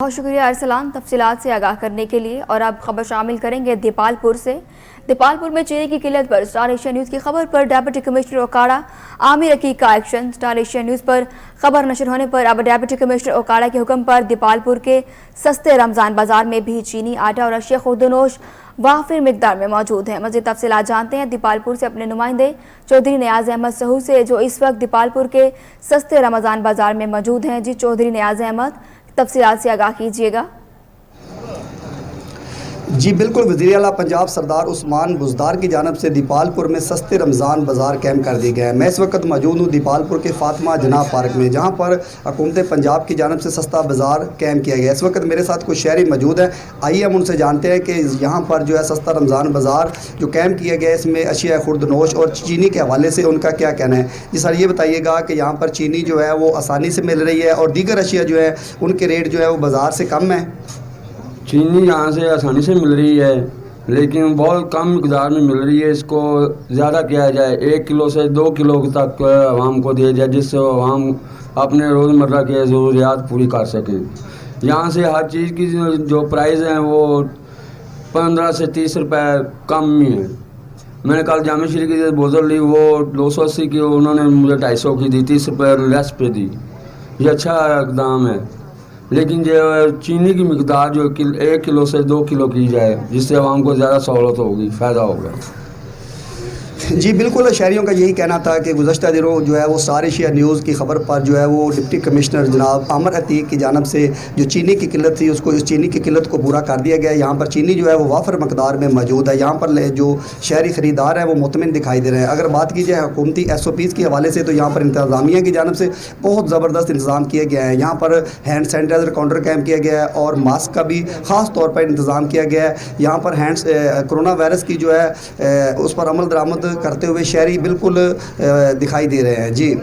بہت شکریہ ارسلان تفصیلات سے آگاہ کرنے کے لیے۔ اور اب خبر شامل کریں گے دیپال پور سے۔ دیپال پور میں چینی کی قلت پر اسٹار ایشیا نیوز کی خبر پر ڈپٹی کمشنر اوکاڑا عامر عقیق کا ایکشن۔ اسٹار ایشیا نیوز پر خبر نشر ہونے پر اب ڈپٹی کمشنر اوکاڑا کے حکم پر دیپال پور کے سستے رمضان بازار میں بھی چینی، آٹا اور اشیاء خوردونوش وافر مقدار میں موجود ہیں۔ مزید تفصیلات جانتے ہیں دیپال پور سے اپنے نمائندے چودھری نیاز احمد سہو سے، جو اس وقت دیپال پور کے سستے رمضان بازار میں موجود ہیں۔ جی چودھری نیاز احمد، تفصیلات سے آگاہ کیجیے گا۔ جی بالکل، وزیر اعلیٰ پنجاب سردار عثمان بزدار کی جانب سے دیپال پور میں سستے رمضان بازار قائم کر دی گئے ہیں۔ میں اس وقت موجود ہوں دیپال پور کے فاطمہ جناح پارک میں، جہاں پر حکومت پنجاب کی جانب سے سستا بازار قائم کیا گیا ہے۔ اس وقت میرے ساتھ کچھ شہری موجود ہیں، آئیے ہم ان سے جانتے ہیں کہ یہاں پر جو ہے سستا رمضان بازار جو قائم کیا گیا ہے، اس میں اشیاء خوردونوش اور چینی کے حوالے سے ان کا کیا کہنا ہے۔ جی سر، یہ بتائیے گا کہ یہاں پر چینی جو ہے وہ آسانی سے مل رہی ہے اور دیگر اشیاء جو ہے ان کے ریٹ جو ہے وہ بازار سے کم ہے؟ چینی یہاں سے آسانی سے مل رہی ہے، لیکن بہت کم مقدار میں مل رہی ہے۔ اس کو زیادہ کیا جائے، 1 کلو سے 2 کلو تک عوام کو دیا جائے، جس سے عوام اپنے روزمرہ کے ضروریات پوری کر سکیں۔ یہاں سے ہر چیز کی جو پرائز ہیں وہ 15 سے 30 روپے کم ہی ہیں۔ میں نے کل جامع شریف کی بوتل لی، وہ 280 کی، انہوں نے مجھے 250 کی دی، 30 روپے لیس پہ دی۔ یہ اچھا اقدام ہے، لیکن جو چینی کی مقدار جو 1 کلو سے 2 کلو کی جائے، جس سے عوام کو زیادہ سہولت ہوگی، فائدہ ہوگا۔ جی بالکل، شہریوں کا یہی کہنا تھا کہ گزشتہ دنوں جو ہے وہ اسٹار ایشیا نیوز کی خبر پر جو ہے وہ ڈپٹی کمشنر جناب عامر عقیق کی جانب سے جو چینی کی قلت تھی، اس چینی کی قلت کو پورا کر دیا گیا ہے۔ یہاں پر چینی جو ہے وہ وافر مقدار میں موجود ہے۔ یہاں پر جو شہری خریدار ہیں وہ مطمئن دکھائی دے رہے ہیں۔ اگر بات کی جائے حکومتی SOPs کے حوالے سے، تو یہاں پر انتظامیہ کی جانب سے بہت زبردست انتظام کیا گیا ہے۔ یہاں پر ہینڈ سینیٹائزر کاؤنٹر قائم کیا گیا ہے اور ماسک کا بھی خاص طور پر انتظام کیا گیا ہے۔ یہاں پر کرونا وائرس کی جو ہے اس پر عمل درآمد کرتے ہوئے شہری بالکل دکھائی دے رہے ہیں۔ جی